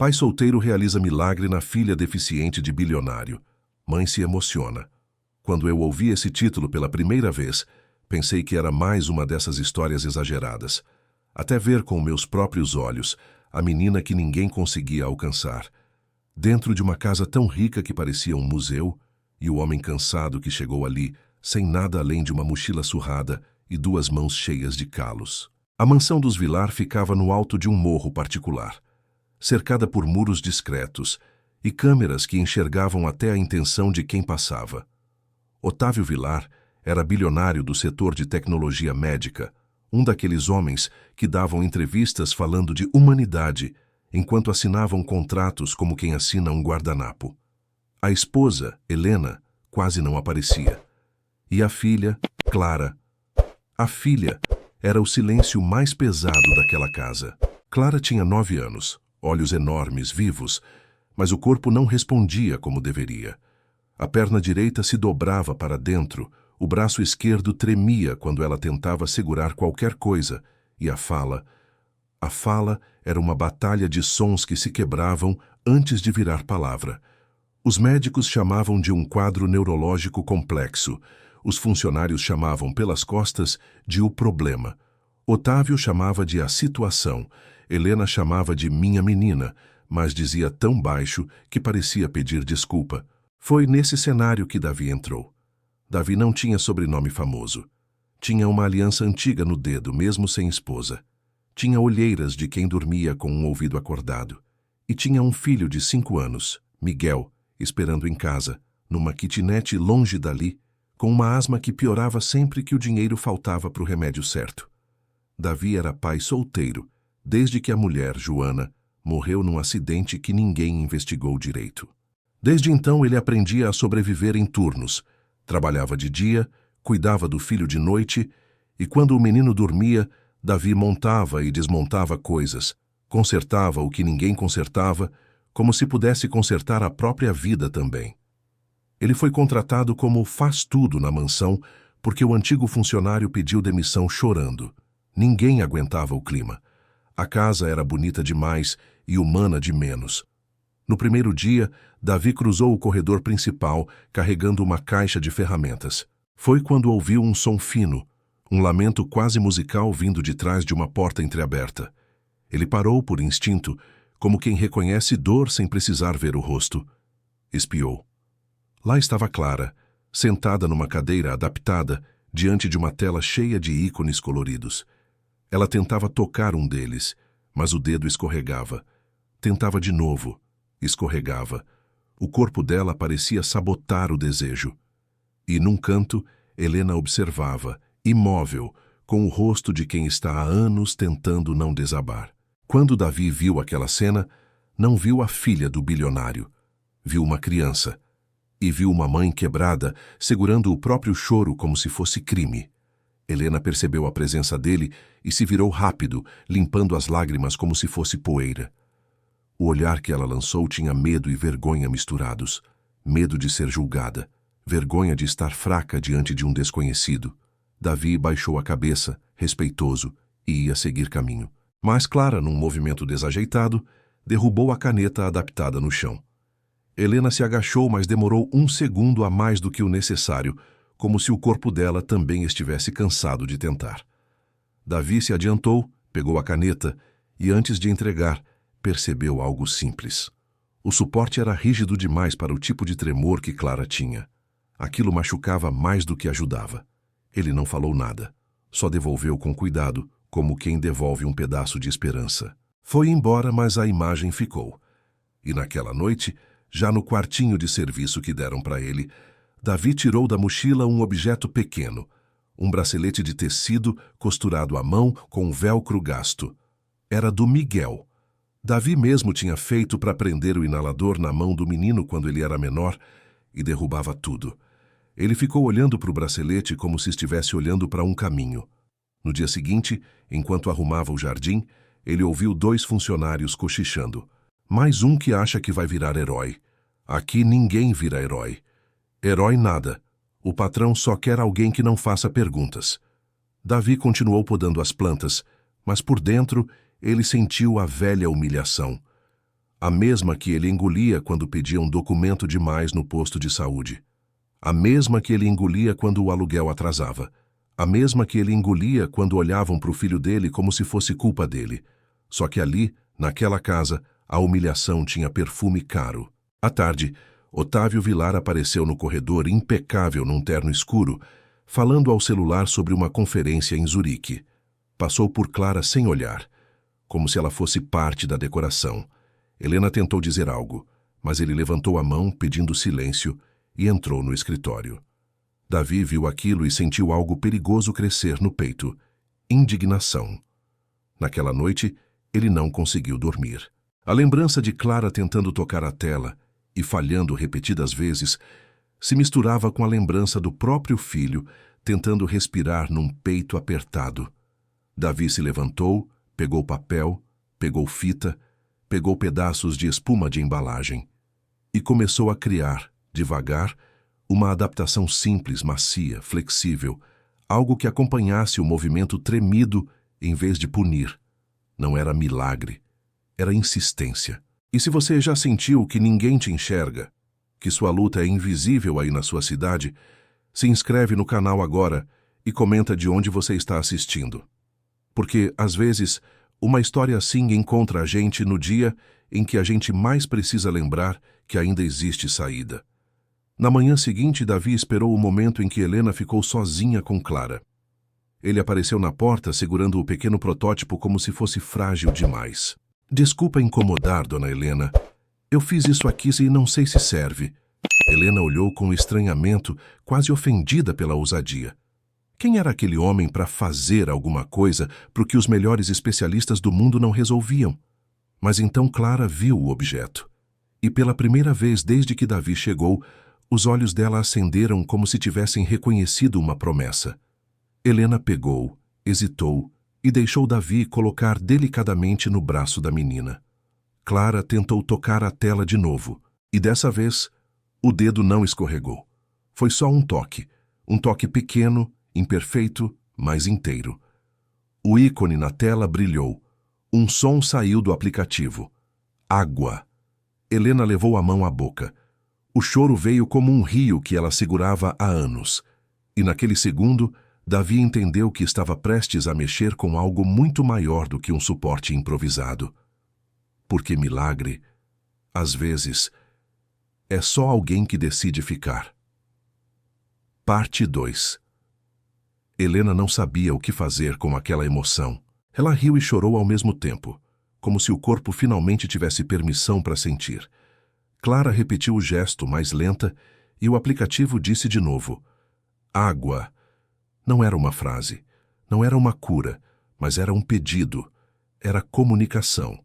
Pai solteiro realiza milagre na filha deficiente de bilionário. Mãe se emociona. Quando eu ouvi esse título pela primeira vez, pensei que era mais uma dessas histórias exageradas. Até ver com meus próprios olhos a menina que ninguém conseguia alcançar. Dentro de uma casa tão rica que parecia um museu, e o homem cansado que chegou ali, sem nada além de uma mochila surrada e 2 mãos cheias de calos. A mansão dos Vilar ficava no alto de um morro particular, cercada por muros discretos e câmeras que enxergavam até a intenção de quem passava. Otávio Vilar era bilionário do setor de tecnologia médica, um daqueles homens que davam entrevistas falando de humanidade, enquanto assinavam contratos como quem assina um guardanapo. A esposa, Helena, quase não aparecia. E a filha, Clara. A filha era o silêncio mais pesado daquela casa. Clara tinha 9 anos, olhos enormes, vivos, mas o corpo não respondia como deveria. A perna direita se dobrava para dentro, o braço esquerdo tremia quando ela tentava segurar qualquer coisa, e a fala era uma batalha de sons que se quebravam antes de virar palavra. Os médicos chamavam de um quadro neurológico complexo. Os funcionários chamavam pelas costas de o problema. Otávio chamava de a situação. Helena chamava de minha menina, mas dizia tão baixo que parecia pedir desculpa. Foi nesse cenário que Davi entrou. Davi não tinha sobrenome famoso. Tinha uma aliança antiga no dedo, mesmo sem esposa. Tinha olheiras de quem dormia com um ouvido acordado. E tinha um filho de 5 anos, Miguel, esperando em casa, numa kitnet longe dali, com uma asma que piorava sempre que o dinheiro faltava para o remédio certo. Davi era pai solteiro, desde que a mulher, Joana, morreu num acidente que ninguém investigou direito. Desde então ele aprendia a sobreviver em turnos. Trabalhava de dia, cuidava do filho de noite, e quando o menino dormia, Davi montava e desmontava coisas, consertava o que ninguém consertava, como se pudesse consertar a própria vida também. Ele foi contratado como faz-tudo na mansão porque o antigo funcionário pediu demissão chorando. Ninguém aguentava o clima. A casa era bonita demais e humana de menos. No primeiro dia, Davi cruzou o corredor principal carregando uma caixa de ferramentas. Foi quando ouviu um som fino, um lamento quase musical vindo de trás de uma porta entreaberta. Ele parou por instinto, como quem reconhece dor sem precisar ver o rosto. Espiou. Lá estava Clara, sentada numa cadeira adaptada, diante de uma tela cheia de ícones coloridos. Ela tentava tocar um deles, mas o dedo escorregava. Tentava de novo. Escorregava. O corpo dela parecia sabotar o desejo. E, num canto, Helena observava, imóvel, com o rosto de quem está há anos tentando não desabar. Quando Davi viu aquela cena, não viu a filha do bilionário. Viu uma criança. E viu uma mãe quebrada, segurando o próprio choro como se fosse crime. Helena percebeu a presença dele e se virou rápido, limpando as lágrimas como se fosse poeira. O olhar que ela lançou tinha medo e vergonha misturados. Medo de ser julgada, vergonha de estar fraca diante de um desconhecido. Davi baixou a cabeça, respeitoso, e ia seguir caminho. Mas Clara, num movimento desajeitado, derrubou a caneta adaptada no chão. Helena se agachou, mas demorou 1 segundo a mais do que o necessário, como se o corpo dela também estivesse cansado de tentar. Davi se adiantou, pegou a caneta e, antes de entregar, percebeu algo simples. O suporte era rígido demais para o tipo de tremor que Clara tinha. Aquilo machucava mais do que ajudava. Ele não falou nada, só devolveu com cuidado, como quem devolve um pedaço de esperança. Foi embora, mas a imagem ficou. E naquela noite, já no quartinho de serviço que deram para ele, Davi tirou da mochila um objeto pequeno, um bracelete de tecido costurado à mão com um velcro gasto. Era do Miguel. Davi mesmo tinha feito para prender o inalador na mão do menino quando ele era menor e derrubava tudo. Ele ficou olhando para o bracelete como se estivesse olhando para um caminho. No dia seguinte, enquanto arrumava o jardim, ele ouviu 2 funcionários cochichando. Mais um que acha que vai virar herói. Aqui ninguém vira herói. Herói nada. O patrão só quer alguém que não faça perguntas. Davi continuou podando as plantas, mas por dentro ele sentiu a velha humilhação. A mesma que ele engolia quando pedia um documento demais no posto de saúde. A mesma que ele engolia quando o aluguel atrasava. A mesma que ele engolia quando olhavam para o filho dele como se fosse culpa dele. Só que ali, naquela casa, a humilhação tinha perfume caro. À tarde, Otávio Vilar apareceu no corredor impecável num terno escuro, falando ao celular sobre uma conferência em Zurique. Passou por Clara sem olhar, como se ela fosse parte da decoração. Helena tentou dizer algo, mas ele levantou a mão, pedindo silêncio, e entrou no escritório. Davi viu aquilo e sentiu algo perigoso crescer no peito. Indignação. Naquela noite, ele não conseguiu dormir. A lembrança de Clara tentando tocar a tela e falhando repetidas vezes se misturava com a lembrança do próprio filho tentando respirar num peito apertado. Davi se levantou, pegou papel, pegou fita, pegou pedaços de espuma de embalagem e começou a criar, devagar, uma adaptação simples, macia, flexível, algo que acompanhasse o movimento tremido em vez de punir. Não era milagre, era insistência. E se você já sentiu que ninguém te enxerga, que sua luta é invisível aí na sua cidade, se inscreve no canal agora e comenta de onde você está assistindo. Porque, às vezes, uma história assim encontra a gente no dia em que a gente mais precisa lembrar que ainda existe saída. Na manhã seguinte, Davi esperou o momento em que Helena ficou sozinha com Clara. Ele apareceu na porta segurando o pequeno protótipo como se fosse frágil demais. Desculpa incomodar, dona Helena. Eu fiz isso aqui e não sei se serve. Helena olhou com estranhamento, quase ofendida pela ousadia. Quem era aquele homem para fazer alguma coisa para o que os melhores especialistas do mundo não resolviam? Mas então Clara viu o objeto. E pela primeira vez desde que Davi chegou, os olhos dela acenderam como se tivessem reconhecido uma promessa. Helena pegou, hesitou e deixou Davi colocar delicadamente no braço da menina. Clara tentou tocar a tela de novo, e dessa vez, o dedo não escorregou. Foi só um toque pequeno, imperfeito, mas inteiro. O ícone na tela brilhou. Um som saiu do aplicativo. Água. Helena levou a mão à boca. O choro veio como um rio que ela segurava há anos. E naquele segundo, Davi entendeu que estava prestes a mexer com algo muito maior do que um suporte improvisado. Porque milagre, às vezes, é só alguém que decide ficar. Parte 2. Helena não sabia o que fazer com aquela emoção. Ela riu e chorou ao mesmo tempo, como se o corpo finalmente tivesse permissão para sentir. Clara repetiu o gesto mais lenta e o aplicativo disse de novo: água. Não era uma frase, não era uma cura, mas era um pedido. Era comunicação.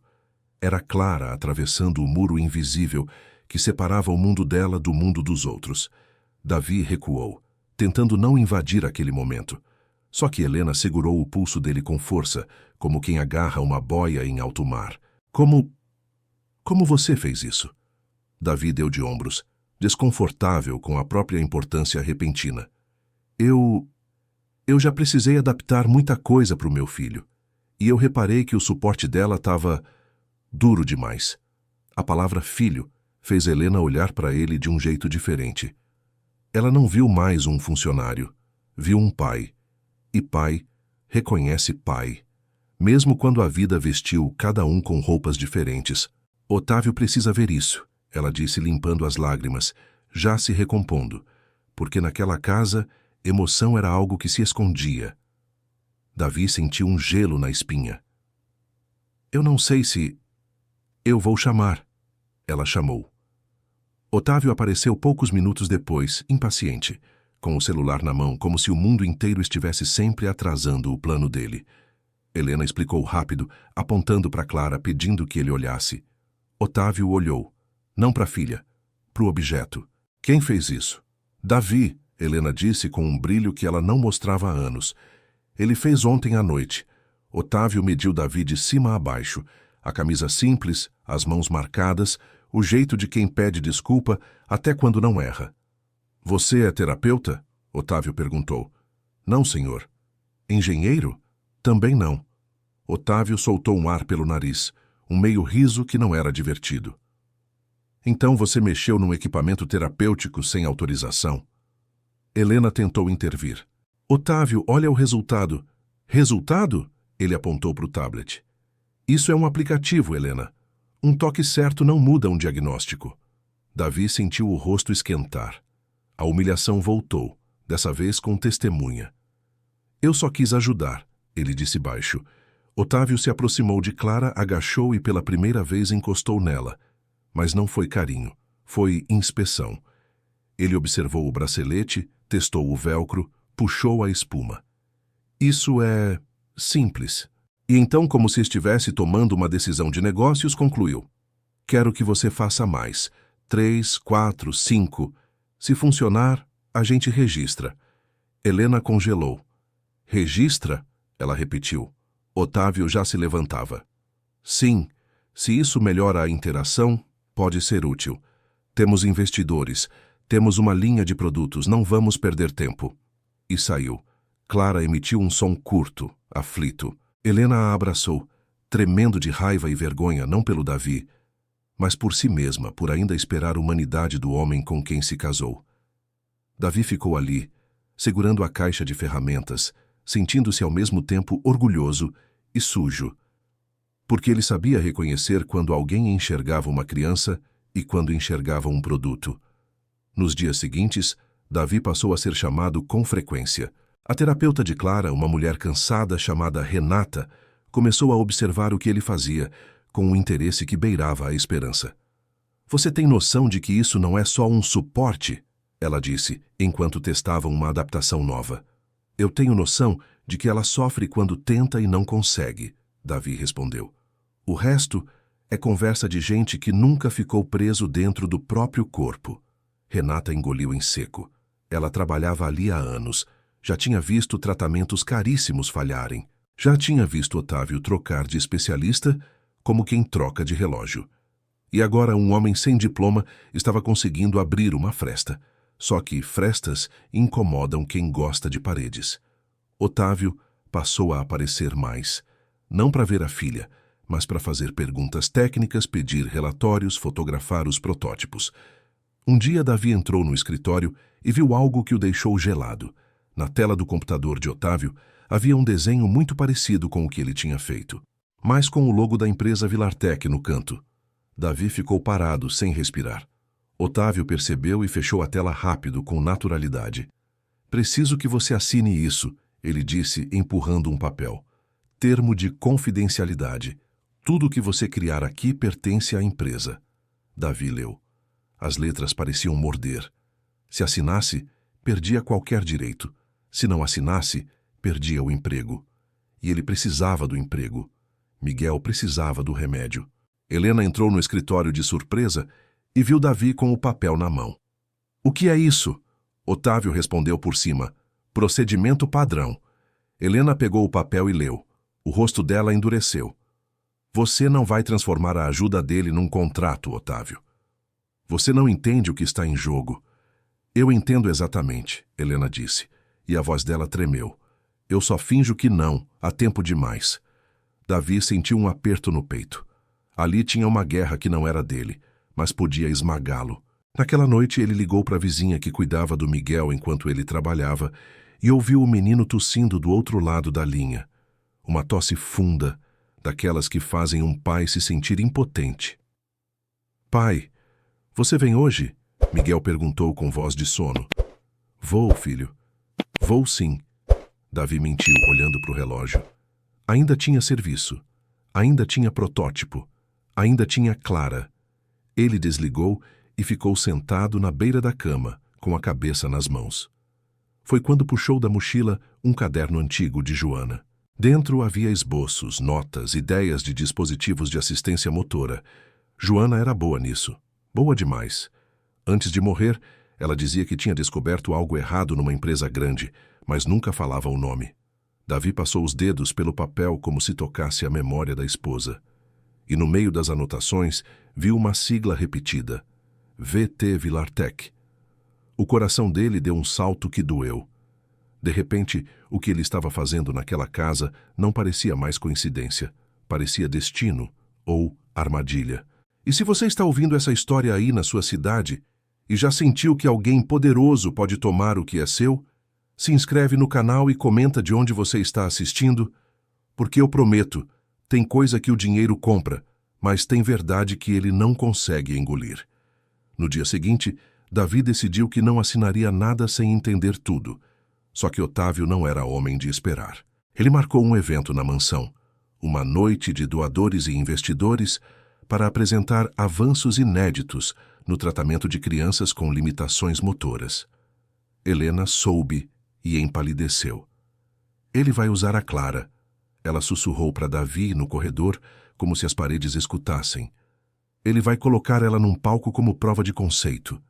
Era Clara atravessando o muro invisível que separava o mundo dela do mundo dos outros. Davi recuou, tentando não invadir aquele momento. Só que Helena segurou o pulso dele com força, como quem agarra uma boia em alto mar. Como você fez isso? Davi deu de ombros, desconfortável com a própria importância repentina. Eu já precisei adaptar muita coisa para o meu filho, e eu reparei que o suporte dela estava duro demais. A palavra filho fez Helena olhar para ele de um jeito diferente. Ela não viu mais um funcionário, viu um pai. E pai reconhece pai, mesmo quando a vida vestiu cada um com roupas diferentes. Otávio precisa ver isso, ela disse limpando as lágrimas, já se recompondo, porque naquela casa emoção era algo que se escondia. Davi sentiu um gelo na espinha. Eu não sei se... Eu vou chamar. Ela chamou. Otávio apareceu poucos minutos depois, impaciente, com o celular na mão, como se o mundo inteiro estivesse sempre atrasando o plano dele. Helena explicou rápido, apontando para Clara, pedindo que ele olhasse. Otávio olhou. Não para a filha, para o objeto. Quem fez isso? Davi, Helena disse com um brilho que ela não mostrava há anos. Ele fez ontem à noite. Otávio mediu Davi de cima a baixo. A camisa simples, as mãos marcadas, o jeito de quem pede desculpa até quando não erra. Você é terapeuta? Otávio perguntou. Não, senhor. Engenheiro? Também não. Otávio soltou um ar pelo nariz. um meio riso que não era divertido. Então você mexeu num equipamento terapêutico sem autorização? Helena tentou intervir. Otávio, olha o resultado. Resultado? Ele apontou para o tablet. Isso é um aplicativo, Helena. Um toque certo não muda um diagnóstico. Davi sentiu o rosto esquentar. A humilhação voltou, dessa vez com testemunha. Eu só quis ajudar, ele disse baixo. Otávio se aproximou de Clara, agachou e pela primeira vez encostou nela. Mas não foi carinho, foi inspeção. Ele observou o bracelete, testou o velcro, puxou a espuma. Isso é simples. E então, como se estivesse tomando uma decisão de negócios, concluiu. Quero que você faça mais. 3, 4, 5. Se funcionar, a gente registra. Helena congelou. Registra? Ela repetiu. Otávio já se levantava. Sim, se isso melhora a interação, pode ser útil. Temos investidores, temos uma linha de produtos, não vamos perder tempo. E saiu. Clara emitiu um som curto, aflito. Helena a abraçou, tremendo de raiva e vergonha, não pelo Davi, mas por si mesma, por ainda esperar a humanidade do homem com quem se casou. Davi ficou ali, segurando a caixa de ferramentas, sentindo-se ao mesmo tempo orgulhoso e sujo, porque ele sabia reconhecer quando alguém enxergava uma criança e quando enxergava um produto. Nos dias seguintes, Davi passou a ser chamado com frequência. A terapeuta de Clara, uma mulher cansada chamada Renata, começou a observar o que ele fazia, com um interesse que beirava a esperança. Você tem noção de que isso não é só um suporte? Ela disse, enquanto testavam uma adaptação nova. Eu tenho noção de que ela sofre quando tenta e não consegue, Davi respondeu. O resto é conversa de gente que nunca ficou preso dentro do próprio corpo. Renata engoliu em seco. Ela trabalhava ali há anos. Já tinha visto tratamentos caríssimos falharem. Já tinha visto Otávio trocar de especialista como quem troca de relógio. E agora um homem sem diploma estava conseguindo abrir uma fresta. Só que frestas incomodam quem gosta de paredes. Otávio passou a aparecer mais. Não para ver a filha, mas para fazer perguntas técnicas, pedir relatórios, fotografar os protótipos. Um dia Davi entrou no escritório e viu algo que o deixou gelado. Na tela do computador de Otávio havia um desenho muito parecido com o que ele tinha feito, mas com o logo da empresa Vilartec no canto. Davi ficou parado, sem respirar. Otávio percebeu e fechou a tela rápido, com naturalidade. Preciso que você assine isso, ele disse, empurrando um papel. Termo de confidencialidade. Tudo o que você criar aqui pertence à empresa. Davi leu. As letras pareciam morder. Se assinasse, perdia qualquer direito. Se não assinasse, perdia o emprego. E ele precisava do emprego. Miguel precisava do remédio. Helena entrou no escritório de surpresa e viu Davi com o papel na mão. O que é isso? Otávio respondeu por cima. Procedimento padrão. Helena pegou o papel e leu. O rosto dela endureceu. Você não vai transformar a ajuda dele num contrato, Otávio. Você não entende o que está em jogo. Eu entendo exatamente, Helena disse. E a voz dela tremeu. Eu só finjo que não, há tempo demais. Davi sentiu um aperto no peito. Ali tinha uma guerra que não era dele, mas podia esmagá-lo. Naquela noite ele ligou para a vizinha que cuidava do Miguel enquanto ele trabalhava e ouviu o menino tossindo do outro lado da linha. Uma tosse funda, daquelas que fazem um pai se sentir impotente. Pai, você vem hoje? Miguel perguntou com voz de sono. Vou, filho. Vou sim. Davi mentiu, olhando para o relógio. Ainda tinha serviço. Ainda tinha protótipo. Ainda tinha Clara. Ele desligou e ficou sentado na beira da cama, com a cabeça nas mãos. Foi quando puxou da mochila um caderno antigo de Joana. Dentro havia esboços, notas, ideias de dispositivos de assistência motora. Joana era boa nisso. Boa demais. Antes de morrer, ela dizia que tinha descoberto algo errado numa empresa grande, mas nunca falava o nome. Davi passou os dedos pelo papel como se tocasse a memória da esposa. E no meio das anotações, viu uma sigla repetida. VT Vilartec. O coração dele deu um salto que doeu. De repente, o que ele estava fazendo naquela casa não parecia mais coincidência. Parecia destino ou Armadilha. E se você está ouvindo essa história aí na sua cidade e já sentiu que alguém poderoso pode tomar o que é seu, se inscreve no canal e comenta de onde você está assistindo, porque eu prometo, tem coisa que o dinheiro compra, mas tem verdade que ele não consegue engolir. No dia seguinte, Davi decidiu que não assinaria nada sem entender tudo. Só que Otávio não era homem de esperar. Ele marcou um evento na mansão, uma noite de doadores e investidores, para apresentar avanços inéditos no tratamento de crianças com limitações motoras. Helena soube e empalideceu. Ele vai usar a Clara. Ela sussurrou para Davi no corredor, como se as paredes escutassem. Ele vai colocar ela num palco como prova de conceito.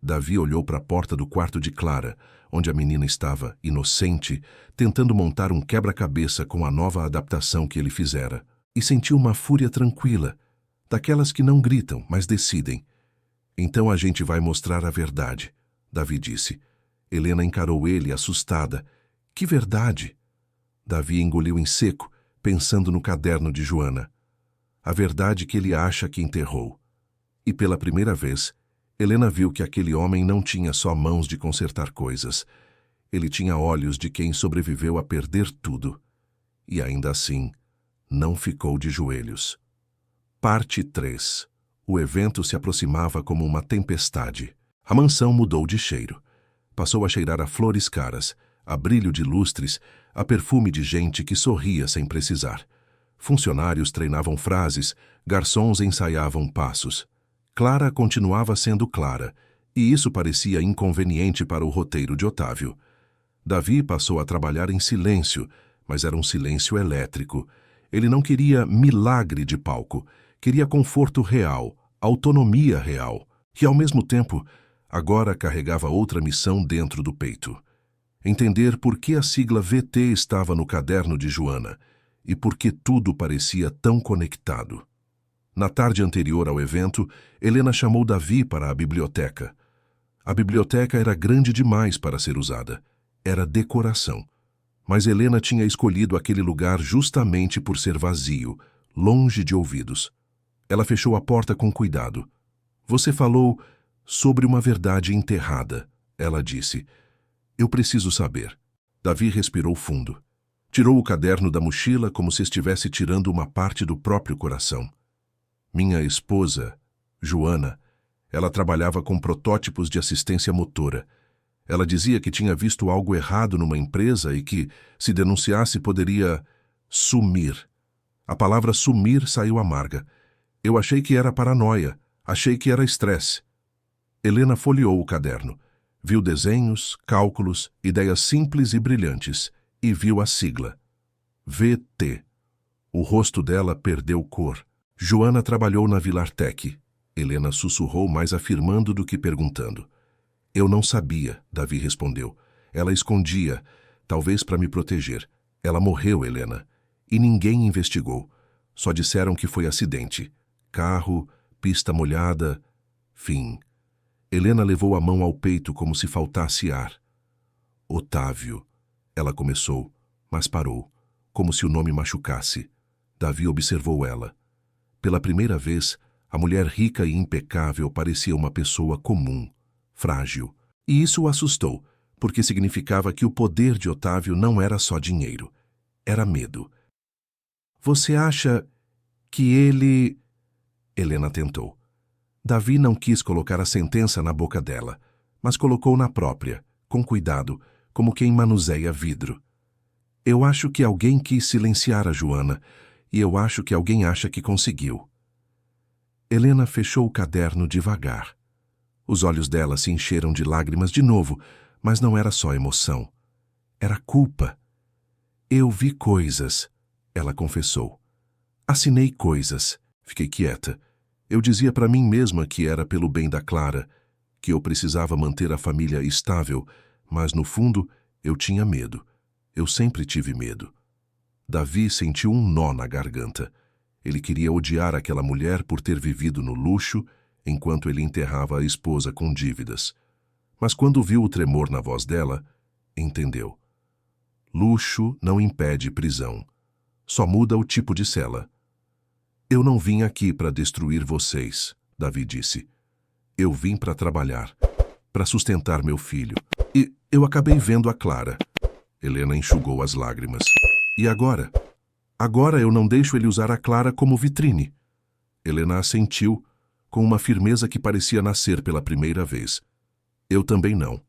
Davi olhou para a porta do quarto de Clara, onde a menina estava, inocente, tentando montar um quebra-cabeça com a nova adaptação que ele fizera, e sentiu uma fúria tranquila, daquelas que não gritam, mas decidem. Então a gente vai mostrar a verdade, Davi disse. Helena encarou ele, assustada. Que verdade? Davi engoliu em seco, pensando no caderno de Joana. A verdade que ele acha que enterrou. E pela primeira vez, Helena viu que aquele homem não tinha só mãos de consertar coisas. Ele tinha olhos de quem sobreviveu a perder tudo. E ainda assim, não ficou de joelhos. Parte 3. O evento se aproximava como uma tempestade. A mansão mudou de cheiro. Passou a cheirar a flores caras, a brilho de lustres, a perfume de gente que sorria sem precisar. Funcionários treinavam frases, garçons ensaiavam passos. Clara continuava sendo Clara, e isso parecia inconveniente para o roteiro de Otávio. Davi passou a trabalhar em silêncio, mas era um silêncio elétrico. Ele não queria milagre de palco, queria conforto real, autonomia real, e ao mesmo tempo, agora carregava outra missão dentro do peito. Entender por que a sigla VT estava no caderno de Joana e por que tudo parecia tão conectado. Na tarde anterior ao evento, Helena chamou Davi para a biblioteca. A biblioteca era grande demais para ser usada. Era decoração. Mas Helena tinha escolhido aquele lugar justamente por ser vazio, longe de ouvidos. Ela fechou a porta com cuidado. Você falou sobre uma verdade enterrada, ela disse. Eu preciso saber. Davi respirou fundo. Tirou o caderno da mochila como se estivesse tirando uma parte do próprio coração. Minha esposa, Joana, ela trabalhava com protótipos de assistência motora. Ela dizia que tinha visto algo errado numa empresa e que, se denunciasse, poderia sumir. A palavra sumir saiu amarga. Eu achei que era paranoia, achei que era estresse. Helena folheou o caderno. Viu desenhos, cálculos, ideias simples e brilhantes, e viu a sigla. VT. O rosto dela perdeu cor. Joana trabalhou na Vilartec. Helena sussurrou, mais afirmando do que perguntando. Eu não sabia, Davi respondeu. Ela escondia, talvez para me proteger. Ela morreu, Helena. E ninguém investigou. Só disseram que foi acidente. Carro, pista molhada, fim. Helena levou a mão ao peito como se faltasse ar. Otávio. Ela começou, mas parou, como se o nome machucasse. Davi observou ela. Pela primeira vez, a mulher rica e impecável parecia uma pessoa comum, frágil. E isso o assustou, porque significava que o poder de Otávio não era só dinheiro. Era medo. Você acha que ele... Helena tentou. Davi não quis colocar a sentença na boca dela, mas colocou na própria, com cuidado, como quem manuseia vidro. Eu acho que alguém quis silenciar a Joana, e eu acho que alguém acha que conseguiu. Helena fechou o caderno devagar. Os olhos dela se encheram de lágrimas de novo, mas não era só emoção. Era culpa. Eu vi coisas, ela confessou. Assinei coisas. Fiquei quieta. Eu dizia para mim mesma que era pelo bem da Clara, que eu precisava manter a família estável, mas no fundo eu tinha medo. Eu sempre tive medo. Davi sentiu um nó na garganta. Ele queria odiar aquela mulher por ter vivido no luxo, enquanto ele enterrava a esposa com dívidas. Mas quando viu o tremor na voz dela, entendeu. Luxo não impede prisão. Só muda o tipo de cela. Eu não vim aqui para destruir vocês, Davi disse. Eu vim para trabalhar, para sustentar meu filho. E eu acabei vendo a Clara. Helena enxugou as lágrimas. E agora? Agora eu não deixo ele usar a Clara como vitrine. Helena assentiu, com uma firmeza que parecia nascer pela primeira vez. Eu também não.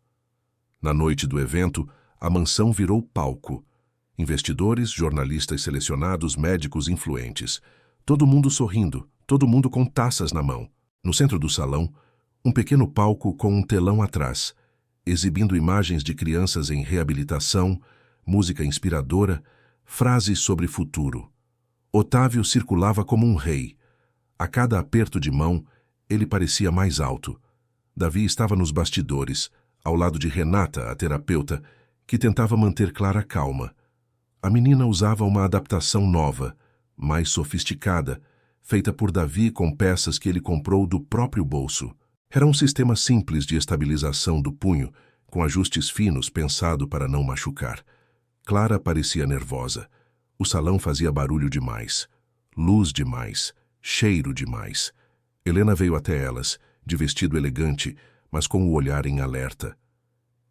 Na noite do evento, a mansão virou palco. Investidores, jornalistas selecionados, médicos influentes. Todo mundo sorrindo, todo mundo com taças na mão. No centro do salão, um pequeno palco com um telão atrás, exibindo imagens de crianças em reabilitação, música inspiradora, frases sobre futuro. Otávio circulava como um rei. A cada aperto de mão, ele parecia mais alto. Davi estava nos bastidores, ao lado de Renata, a terapeuta, que tentava manter Clara calma. A menina usava uma adaptação nova, mais sofisticada, feita por Davi com peças que ele comprou do próprio bolso. Era um sistema simples de estabilização do punho, com ajustes finos pensado para não machucar. Clara parecia nervosa. O salão fazia barulho demais, luz demais, cheiro demais. Helena veio até elas, de vestido elegante, mas com o olhar em alerta.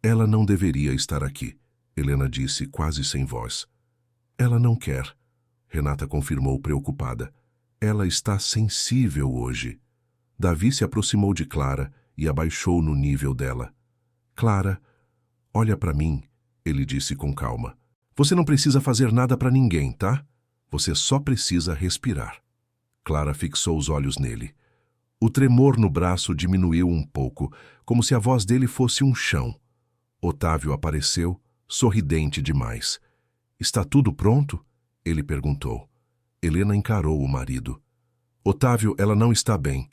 Ela não deveria estar aqui, Helena disse, quase sem voz. Ela não quer, Renata confirmou preocupada. Ela está sensível hoje. Davi se aproximou de Clara e abaixou no nível dela. Clara, olha para mim, ele disse com calma. Você não precisa fazer nada para ninguém, tá? Você só precisa respirar. Clara fixou os olhos nele. O tremor no braço diminuiu um pouco, como se a voz dele fosse um chão. Otávio apareceu, sorridente demais. Está tudo pronto? Ele perguntou. Helena encarou o marido. Otávio, ela não está bem.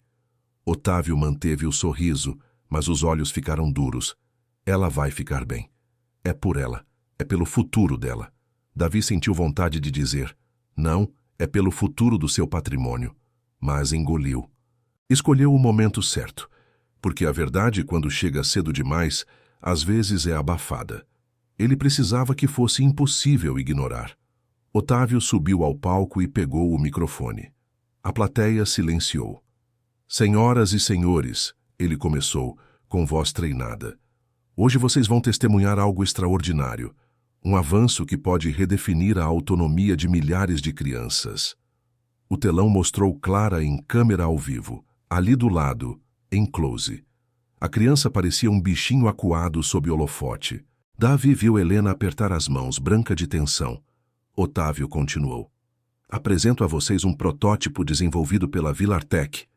Otávio manteve o sorriso, mas os olhos ficaram duros. Ela vai ficar bem. É por ela. É pelo futuro dela. Davi sentiu vontade de dizer, não, é pelo futuro do seu patrimônio. Mas engoliu. Escolheu o momento certo, porque a verdade, quando chega cedo demais, às vezes é abafada. Ele precisava que fosse impossível ignorar. Otávio subiu ao palco e pegou o microfone. A plateia silenciou. Senhoras e senhores, ele começou, com voz treinada. Hoje vocês vão testemunhar algo extraordinário. Um avanço que pode redefinir a autonomia de milhares de crianças. O telão mostrou Clara em câmera ao vivo, ali do lado, em close. A criança parecia um bichinho acuado sob holofote. Davi viu Helena apertar as mãos, branca de tensão. Otávio continuou. Apresento a vocês um protótipo desenvolvido pela Villartec.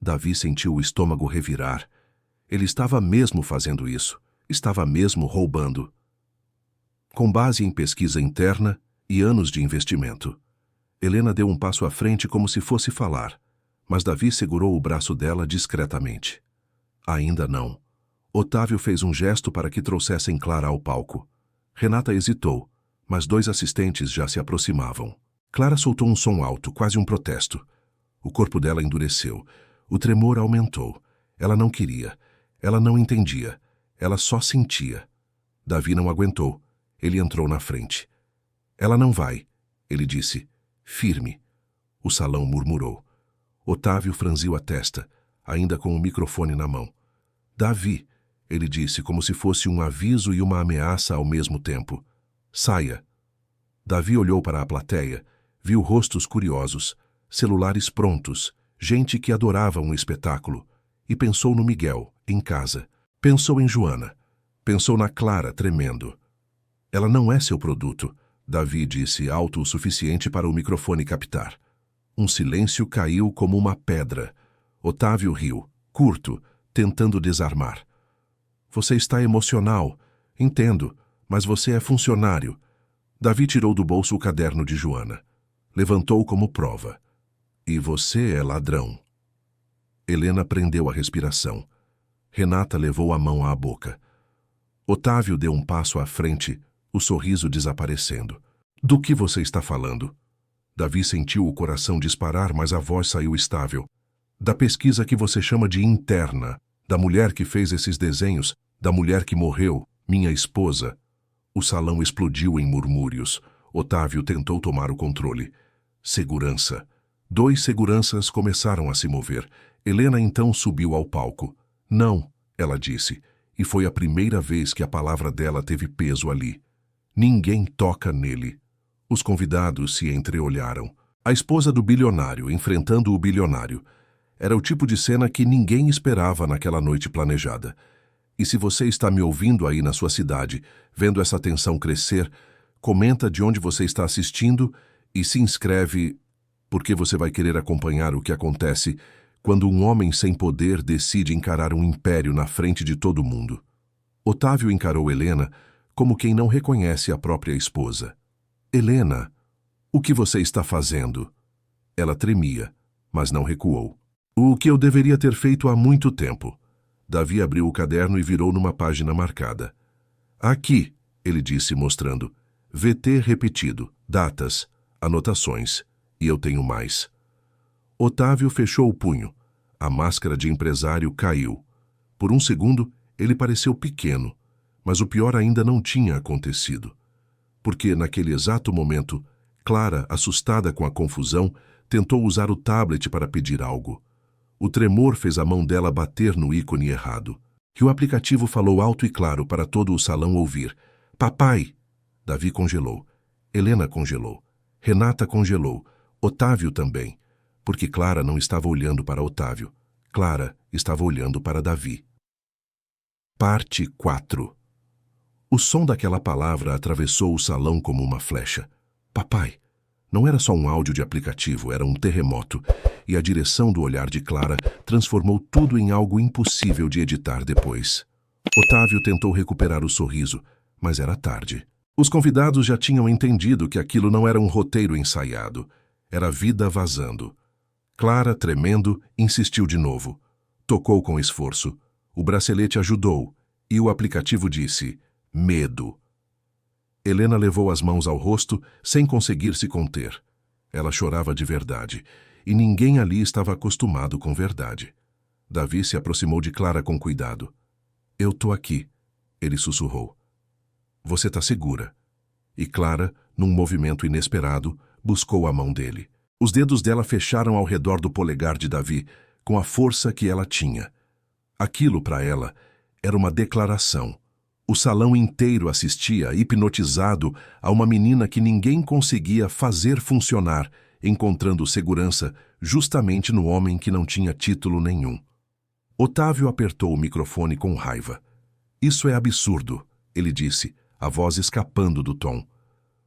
Davi sentiu o estômago revirar. Ele estava mesmo fazendo isso. Estava mesmo roubando. Com base em pesquisa interna e anos de investimento. Helena deu um passo à frente como se fosse falar, mas Davi segurou o braço dela discretamente. Ainda não. Otávio fez um gesto para que trouxessem Clara ao palco. Renata hesitou, mas 2 assistentes já se aproximavam. Clara soltou um som alto, quase um protesto. O corpo dela endureceu. O tremor aumentou. Ela não queria. Ela não entendia. Ela só sentia. Davi não aguentou. Ele entrou na frente. Ela não vai, ele disse, firme. O salão murmurou. Otávio franziu a testa, ainda com o microfone na mão. Davi, ele disse, como se fosse um aviso e uma ameaça ao mesmo tempo. Saia. Davi olhou para a plateia, viu rostos curiosos, celulares prontos, gente que adorava um espetáculo, e pensou no Miguel, em casa. Pensou em Joana. Pensou na Clara, tremendo. Ela não é seu produto, Davi disse alto o suficiente para o microfone captar. Um silêncio caiu como uma pedra. Otávio riu, curto, tentando desarmar. Você está emocional, entendo, mas você é funcionário. Davi tirou do bolso o caderno de Joana. Levantou como prova. E você é ladrão. Helena prendeu a respiração. Renata levou a mão à boca. Otávio deu um passo à frente, o sorriso desaparecendo. Do que você está falando? Davi sentiu o coração disparar, mas a voz saiu estável. Da pesquisa que você chama de interna, da mulher que fez esses desenhos, da mulher que morreu, minha esposa. O salão explodiu em murmúrios. Otávio tentou tomar o controle. Segurança. 2 seguranças começaram a se mover. Helena então subiu ao palco. Não, ela disse, e foi a primeira vez que a palavra dela teve peso ali. Ninguém toca nele. Os convidados se entreolharam. A esposa do bilionário enfrentando o bilionário. Era o tipo de cena que ninguém esperava naquela noite planejada. E se você está me ouvindo aí na sua cidade, vendo essa tensão crescer, comenta de onde você está assistindo e se inscreve, porque você vai querer acompanhar o que acontece quando um homem sem poder decide encarar um império na frente de todo mundo. Otávio encarou Helena como quem não reconhece a própria esposa. Helena, o que você está fazendo? Ela tremia, mas não recuou. O que eu deveria ter feito há muito tempo. Davi abriu o caderno e virou numa página marcada. Aqui, ele disse mostrando. VT repetido, datas, anotações, e eu tenho mais. Otávio fechou o punho. A máscara de empresário caiu. Por um segundo, ele pareceu pequeno, mas o pior ainda não tinha acontecido. Porque, naquele exato momento, Clara, assustada com a confusão, tentou usar o tablet para pedir algo. O tremor fez a mão dela bater no ícone errado. E o aplicativo falou alto e claro para todo o salão ouvir. Papai! Davi congelou. Helena congelou. Renata congelou. Otávio também. Porque Clara não estava olhando para Otávio. Clara estava olhando para Davi. Parte 4. O som daquela palavra atravessou o salão como uma flecha. Papai! Não era só um áudio de aplicativo, era um terremoto. E a direção do olhar de Clara transformou tudo em algo impossível de editar depois. Otávio tentou recuperar o sorriso, mas era tarde. Os convidados já tinham entendido que aquilo não era um roteiro ensaiado. Era vida vazando. Clara, tremendo, insistiu de novo. Tocou com esforço. O bracelete ajudou, e o aplicativo disse, medo. Helena levou as mãos ao rosto, sem conseguir se conter. Ela chorava de verdade, e ninguém ali estava acostumado com verdade. Davi se aproximou de Clara com cuidado. Eu tô aqui, ele sussurrou. Você tá segura. E Clara, num movimento inesperado, buscou a mão dele. Os dedos dela fecharam ao redor do polegar de Davi, com a força que ela tinha. Aquilo, para ela, era uma declaração. O salão inteiro assistia, hipnotizado, a uma menina que ninguém conseguia fazer funcionar, encontrando segurança justamente no homem que não tinha título nenhum. Otávio apertou o microfone com raiva. Isso é absurdo, ele disse, a voz escapando do tom.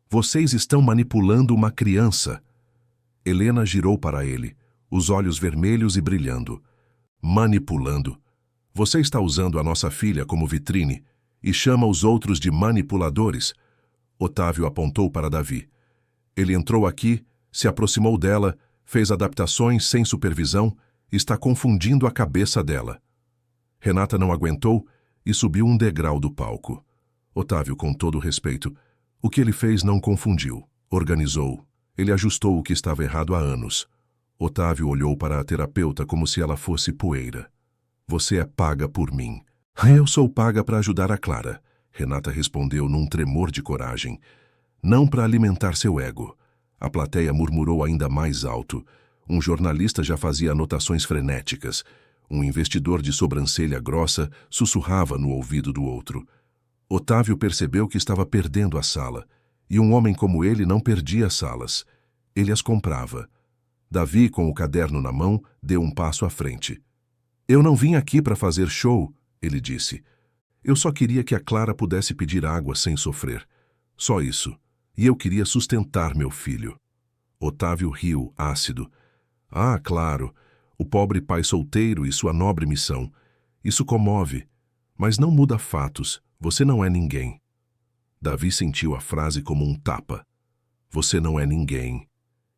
Vocês estão manipulando uma criança. Helena girou para ele, os olhos vermelhos e brilhando. Manipulando. Você está usando a nossa filha como vitrine e chama os outros de manipuladores? Otávio apontou para Davi. Ele entrou aqui, se aproximou dela, fez adaptações sem supervisão, está confundindo a cabeça dela. Renata não aguentou e subiu um degrau do palco. Otávio, com todo respeito, o que ele fez não confundiu, organizou. Ele ajustou o que estava errado há anos. Otávio olhou para a terapeuta como se ela fosse poeira. Você é paga por mim. Eu sou paga para ajudar a Clara, Renata respondeu num tremor de coragem. Não para alimentar seu ego. A plateia murmurou ainda mais alto. Um jornalista já fazia anotações frenéticas. Um investidor de sobrancelha grossa sussurrava no ouvido do outro. Otávio percebeu que estava perdendo a sala. E um homem como ele não perdia salas. Ele as comprava. Davi, com o caderno na mão, deu um passo à frente. Eu não vim aqui para fazer show, ele disse. Eu só queria que a Clara pudesse pedir água sem sofrer. Só isso. E eu queria sustentar meu filho. Otávio riu, ácido. Ah, claro, o pobre pai solteiro e sua nobre missão. Isso comove, mas não muda fatos. Você não é ninguém. Davi sentiu a frase como um tapa. Você não é ninguém.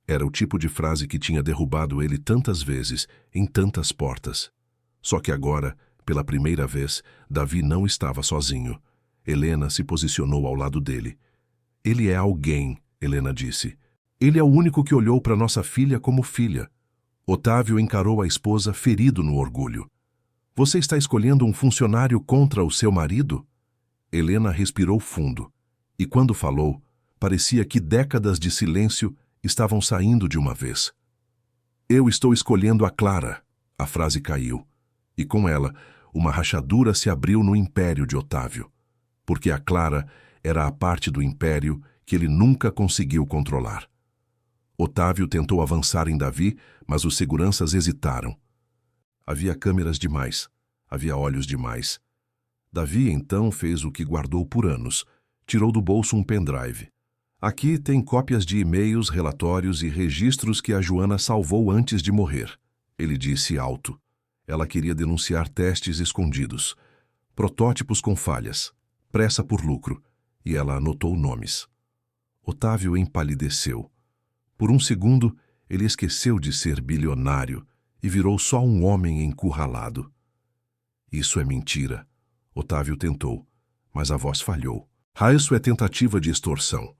Era o tipo de frase que tinha derrubado ele tantas vezes, em tantas portas. Só que agora, pela primeira vez, Davi não estava sozinho. Helena se posicionou ao lado dele. Ele é alguém, Helena disse. Ele é o único que olhou para nossa filha como filha. Otávio encarou a esposa ferido no orgulho. Você está escolhendo um funcionário contra o seu marido? Helena respirou fundo, e quando falou, parecia que décadas de silêncio estavam saindo de uma vez. Eu estou escolhendo a Clara. A frase caiu, e com ela, uma rachadura se abriu no império de Otávio, porque a Clara era a parte do império que ele nunca conseguiu controlar. Otávio tentou avançar em Davi, mas os seguranças hesitaram. Havia câmeras demais, havia olhos demais. Davi então fez o que guardou por anos, tirou do bolso um pendrive. Aqui tem cópias de e-mails, relatórios e registros que a Joana salvou antes de morrer. Ele disse alto. Ela queria denunciar testes escondidos, protótipos com falhas, pressa por lucro, e ela anotou nomes. Otávio empalideceu. Por um segundo, ele esqueceu de ser bilionário e virou só um homem encurralado. Isso é mentira. Otávio tentou, mas a voz falhou. Isso é tentativa de extorsão.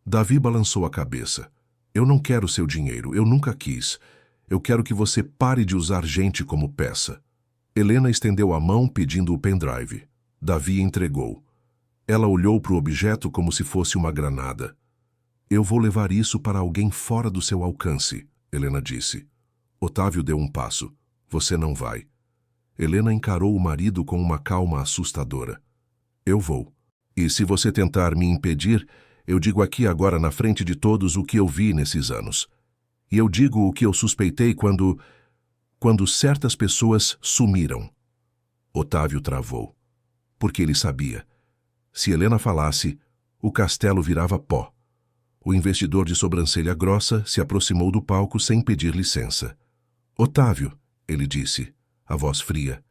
Davi balançou a cabeça. Eu não quero seu dinheiro, eu nunca quis. Eu quero que você pare de usar gente como peça. Helena estendeu a mão pedindo o pendrive. Davi entregou. Ela olhou para o objeto como se fosse uma granada. Eu vou levar isso para alguém fora do seu alcance, Helena disse. Otávio deu um passo. Você não vai. Helena encarou o marido com uma calma assustadora. Eu vou. E se você tentar me impedir, eu digo aqui agora na frente de todos o que eu vi nesses anos. E eu digo o que eu suspeitei quando certas pessoas sumiram. Otávio travou. Porque ele sabia. Se Helena falasse, o castelo virava pó. O investidor de sobrancelha grossa se aproximou do palco sem pedir licença. Otávio, ele disse, a voz fria.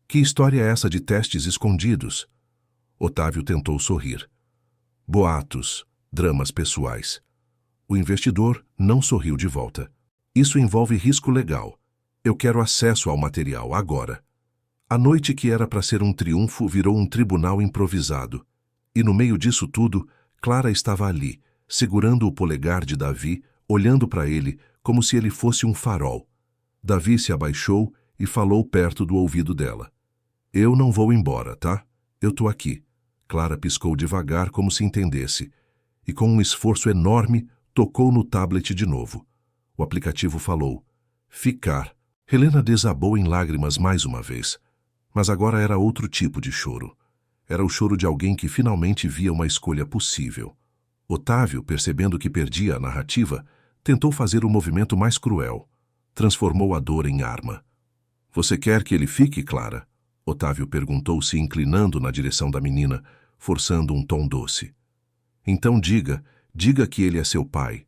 Que história é essa de testes escondidos? Otávio tentou sorrir. Boatos, dramas pessoais. O investidor não sorriu de volta. Isso envolve risco legal. Eu quero acesso ao material agora. A noite que era para ser um triunfo virou um tribunal improvisado. E no meio disso tudo, Clara estava ali, segurando o polegar de Davi, olhando para ele como se ele fosse um farol. Davi se abaixou e falou perto do ouvido dela. Eu não vou embora, tá? Eu tô aqui. Clara piscou devagar como se entendesse, e com um esforço enorme, tocou no tablet de novo. O aplicativo falou. Ficar. Helena desabou em lágrimas mais uma vez. Mas agora era outro tipo de choro. Era o choro de alguém que finalmente via uma escolha possível. Otávio, percebendo que perdia a narrativa, tentou fazer o movimento mais cruel. Transformou a dor em arma. Você quer que ele fique, Clara? Otávio perguntou, se inclinando na direção da menina, forçando um tom doce. Então diga que ele é seu pai.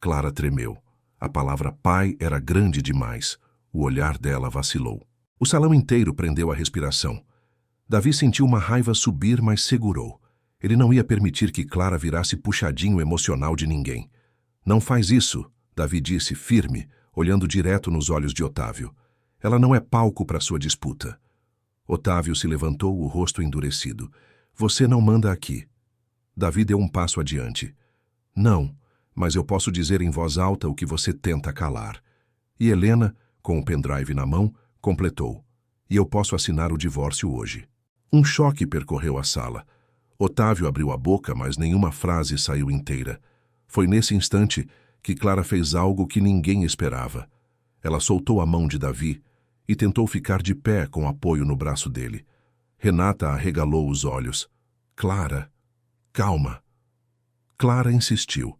Clara tremeu. A palavra pai era grande demais. O olhar dela vacilou. O salão inteiro prendeu a respiração. Davi sentiu uma raiva subir, mas segurou. Ele não ia permitir que Clara virasse puxadinho emocional de ninguém. Não faz isso, Davi disse firme, olhando direto nos olhos de Otávio. Ela não é palco para sua disputa. Otávio se levantou, o rosto endurecido. Você não manda aqui. Davi deu um passo adiante. Não, mas eu posso dizer em voz alta o que você tenta calar. E Helena, com o pendrive na mão, completou. E eu posso assinar o divórcio hoje. Um choque percorreu a sala. Otávio abriu a boca, mas nenhuma frase saiu inteira. Foi nesse instante que Clara fez algo que ninguém esperava. Ela soltou a mão de Davi e tentou ficar de pé com apoio no braço dele. Renata arregalou os olhos. Clara, calma. Clara insistiu,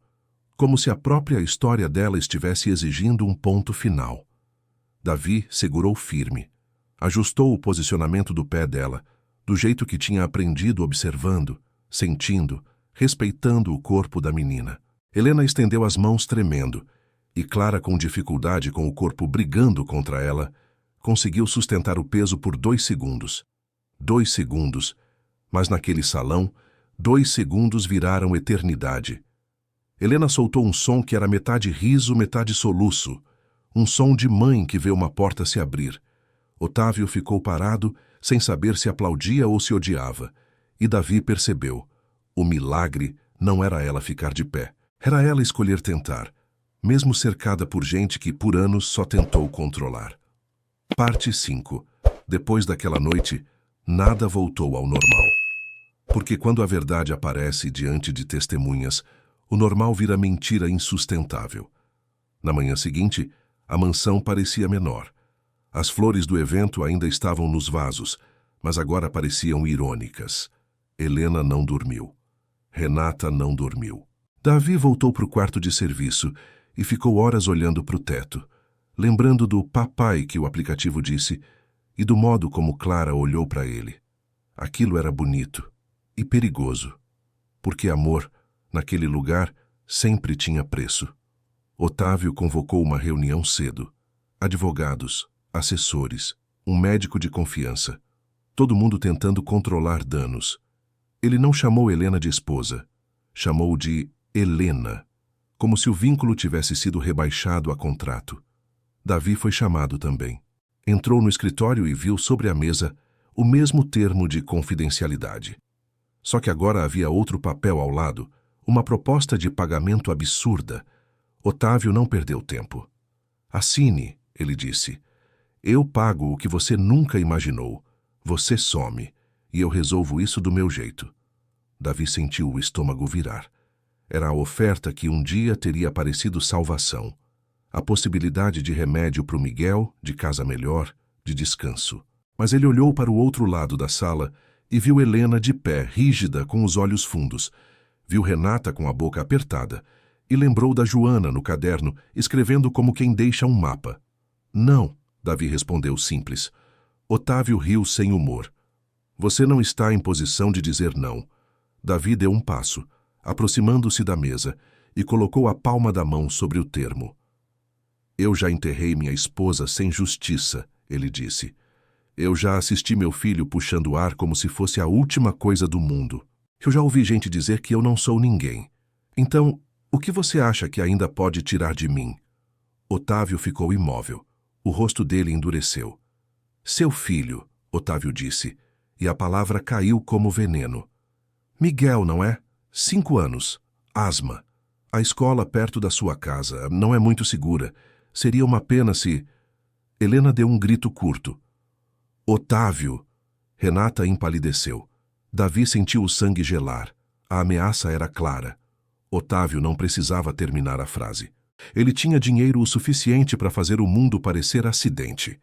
como se a própria história dela estivesse exigindo um ponto final. Davi segurou firme. Ajustou o posicionamento do pé dela, do jeito que tinha aprendido observando, sentindo, respeitando o corpo da menina. Helena estendeu as mãos tremendo, e Clara, com dificuldade, com o corpo brigando contra ela, conseguiu sustentar o peso por 2 segundos. 2 segundos, mas naquele salão, 2 segundos viraram eternidade. Helena soltou um som que era metade riso, metade soluço, um som de mãe que vê uma porta se abrir. Otávio ficou parado, sem saber se aplaudia ou se odiava, e Davi percebeu. O milagre não era ela ficar de pé, era ela escolher tentar, mesmo cercada por gente que por anos só tentou controlar. Parte 5. Depois daquela noite, nada voltou ao normal. Porque quando a verdade aparece diante de testemunhas, o normal vira mentira insustentável. Na manhã seguinte, A mansão parecia menor. As flores do evento ainda estavam nos vasos, mas agora pareciam irônicas. Helena não dormiu. Renata não dormiu. Davi voltou para o quarto de serviço e ficou horas olhando para o teto, lembrando do papai que o aplicativo disse e do modo como Clara olhou para ele. Aquilo era bonito e perigoso, porque amor, naquele lugar, sempre tinha preço. Otávio convocou uma reunião cedo. Advogados, assessores, um médico de confiança. Todo mundo tentando controlar danos. Ele não chamou Helena de esposa. Chamou de Helena, como se o vínculo tivesse sido rebaixado a contrato. Davi foi chamado também. Entrou no escritório e viu sobre a mesa o mesmo termo de confidencialidade. Só que agora havia outro papel ao lado, uma proposta de pagamento absurda. Otávio não perdeu tempo. Assine, ele disse. Eu pago o que você nunca imaginou. Você some, e eu resolvo isso do meu jeito. Davi sentiu o estômago virar. Era a oferta que um dia teria parecido salvação. A possibilidade de remédio para o Miguel, de casa melhor, de descanso. Mas ele olhou para o outro lado da sala e viu Helena de pé, rígida, com os olhos fundos. Viu Renata com a boca apertada e lembrou da Joana no caderno, escrevendo como quem deixa um mapa. Não, Davi respondeu simples. Otávio riu sem humor. Você não está em posição de dizer não. Davi deu um passo, aproximando-se da mesa, e colocou a palma da mão sobre o termo. Eu já enterrei minha esposa sem justiça, ele disse. Eu já assisti meu filho puxando ar como se fosse a última coisa do mundo. Eu já ouvi gente dizer que eu não sou ninguém. Então, o que você acha que ainda pode tirar de mim? Otávio ficou imóvel. O rosto dele endureceu. Seu filho, Otávio disse, e a palavra caiu como veneno. Miguel, não é? 5 anos. Asma. A escola perto da sua casa não é muito segura. Seria uma pena se... Helena deu um grito curto. Otávio! Renata empalideceu. Davi sentiu o sangue gelar. A ameaça era clara. Otávio não precisava terminar a frase. Ele tinha dinheiro o suficiente para fazer o mundo parecer acidente.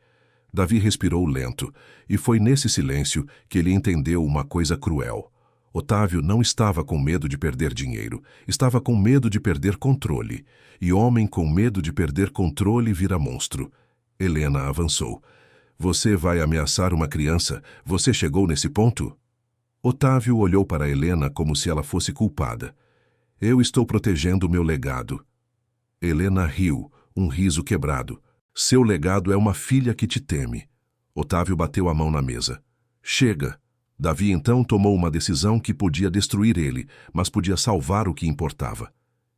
Davi respirou lento, e foi nesse silêncio que ele entendeu uma coisa cruel. Otávio não estava com medo de perder dinheiro, estava com medo de perder controle. E homem com medo de perder controle vira monstro. Helena avançou. Você vai ameaçar uma criança? Você chegou nesse ponto? Otávio olhou para Helena como se ela fosse culpada. Eu estou protegendo o meu legado. Helena riu, um riso quebrado. Seu legado é uma filha que te teme. Otávio bateu a mão na mesa. Chega. Davi então tomou uma decisão que podia destruir ele, mas podia salvar o que importava.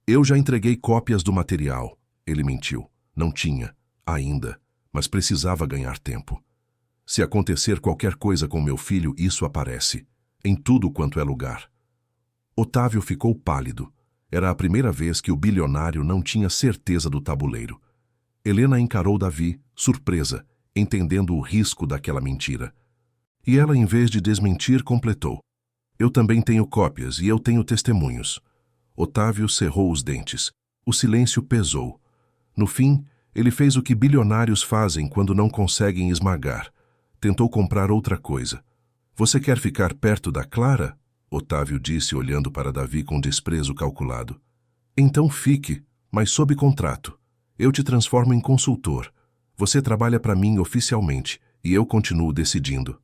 Eu já entreguei cópias do material. Ele mentiu. Não tinha, ainda, mas precisava ganhar tempo. Se acontecer qualquer coisa com meu filho, isso aparece, em tudo quanto é lugar. Otávio ficou pálido. Era a primeira vez que o bilionário não tinha certeza do tabuleiro. Helena encarou Davi, surpresa, entendendo o risco daquela mentira. E ela, em vez de desmentir, completou. Eu também tenho cópias e eu tenho testemunhos. Otávio cerrou os dentes. O silêncio pesou. No fim, ele fez o que bilionários fazem quando não conseguem esmagar. Tentou comprar outra coisa. Você quer ficar perto da Clara? Otávio disse, olhando para Davi com desprezo calculado. Então fique, mas sob contrato. Eu te transformo em consultor. Você trabalha para mim oficialmente, e eu continuo decidindo.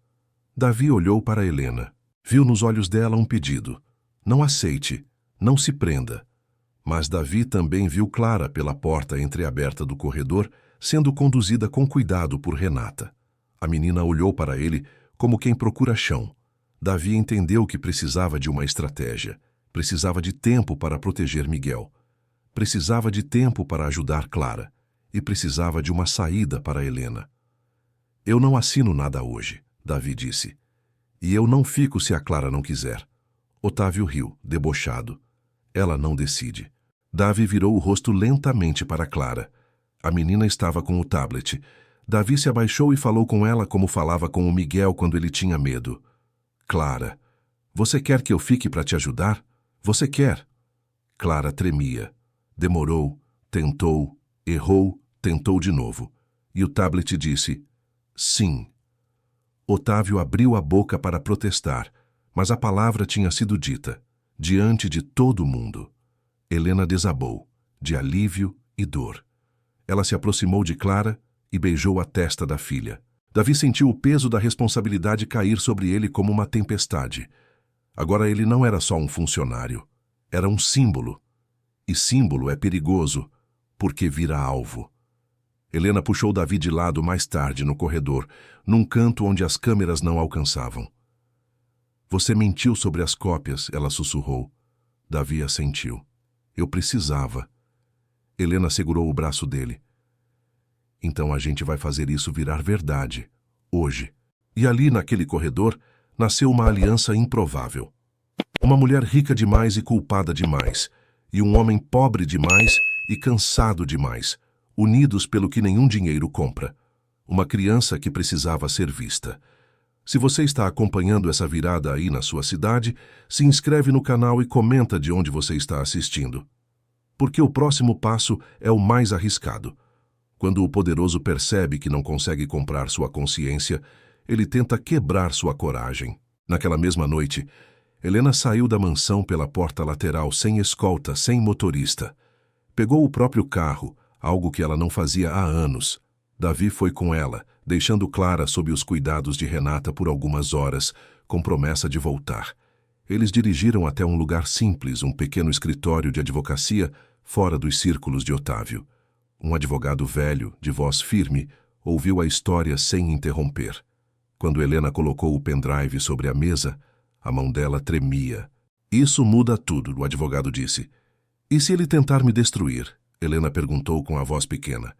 Davi olhou para Helena. Viu nos olhos dela um pedido. Não aceite, não se prenda. Mas Davi também viu Clara pela porta entreaberta do corredor, sendo conduzida com cuidado por Renata. A menina olhou para ele como quem procura chão. Davi entendeu que precisava de uma estratégia. Precisava de tempo para proteger Miguel. Precisava de tempo para ajudar Clara. E precisava de uma saída para Helena. Eu não assino nada hoje, Davi disse. E eu não fico se a Clara não quiser. Otávio riu, debochado. Ela não decide. Davi virou o rosto lentamente para Clara. A menina estava com o tablet. Davi se abaixou e falou com ela como falava com o Miguel quando ele tinha medo. Clara, você quer que eu fique para te ajudar? Você quer? Clara tremia. Demorou, tentou, errou, Tentou de novo, e o tablet disse, sim. Otávio abriu a boca para protestar, mas a palavra tinha sido dita, diante de todo mundo. Helena desabou, de alívio e dor. Ela se aproximou de Clara e beijou a testa da filha. Davi sentiu o peso da responsabilidade cair sobre ele como uma tempestade. Agora ele não era só um funcionário, era um símbolo. E símbolo é perigoso, porque vira alvo. Helena puxou Davi de lado mais tarde no corredor, num canto onde as câmeras não alcançavam. Você mentiu sobre as cópias, ela sussurrou. Davi assentiu. Eu precisava. Helena segurou o braço dele. Então a gente vai fazer isso virar verdade, hoje. E ali, naquele corredor, nasceu uma aliança improvável. Uma mulher rica demais e culpada demais, e um homem pobre demais e cansado demais, unidos pelo que nenhum dinheiro compra. Uma criança que precisava ser vista. Se você está acompanhando essa virada aí na sua cidade, se inscreve no canal e comenta de onde você está assistindo. Porque o próximo passo é o mais arriscado. Quando o poderoso percebe que não consegue comprar sua consciência, ele tenta quebrar sua coragem. Naquela mesma noite, Helena saiu da mansão pela porta lateral sem escolta, sem motorista. Pegou o próprio carro, algo que ela não fazia há anos. Davi foi com ela, deixando Clara sob os cuidados de Renata por algumas horas, com promessa de voltar. Eles dirigiram até um lugar simples, um pequeno escritório de advocacia, fora dos círculos de Otávio. Um advogado velho, de voz firme, ouviu a história sem interromper. Quando Helena colocou o pendrive sobre a mesa, a mão dela tremia. Isso muda tudo, o advogado disse. E se ele tentar me destruir? Helena perguntou com a voz pequena.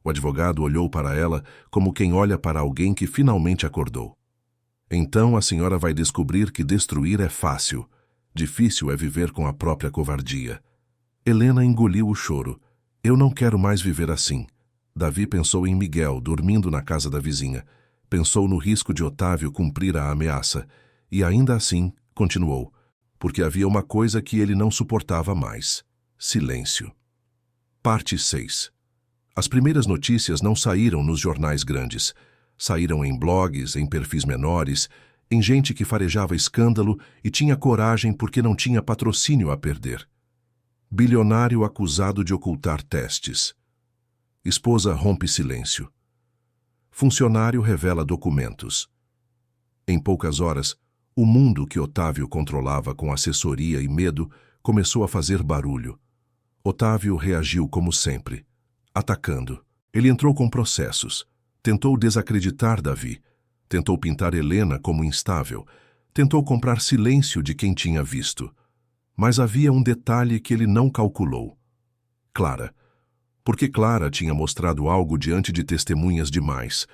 O advogado olhou para ela como quem olha para alguém que finalmente acordou. Então a senhora vai descobrir que destruir é fácil. Difícil é viver com a própria covardia. Helena engoliu o choro. Eu não quero mais viver assim. Davi pensou em Miguel, dormindo na casa da vizinha. Pensou no risco de Otávio cumprir a ameaça. E ainda assim, continuou, porque havia uma coisa que ele não suportava mais. Silêncio. Parte 6. As primeiras notícias não saíram nos jornais grandes. Saíram em blogs, em perfis menores, em gente que farejava escândalo e tinha coragem porque não tinha patrocínio a perder. Bilionário acusado de ocultar testes. Esposa rompe silêncio. Funcionário revela documentos. Em poucas horas, o mundo que Otávio controlava com assessoria e medo começou a fazer barulho. Otávio reagiu como sempre, atacando. Ele entrou com processos. Tentou desacreditar Davi. Tentou pintar Helena como instável. Tentou comprar silêncio de quem tinha visto. Mas havia um detalhe que ele não calculou. Clara. Porque Clara tinha mostrado algo diante de testemunhas demais.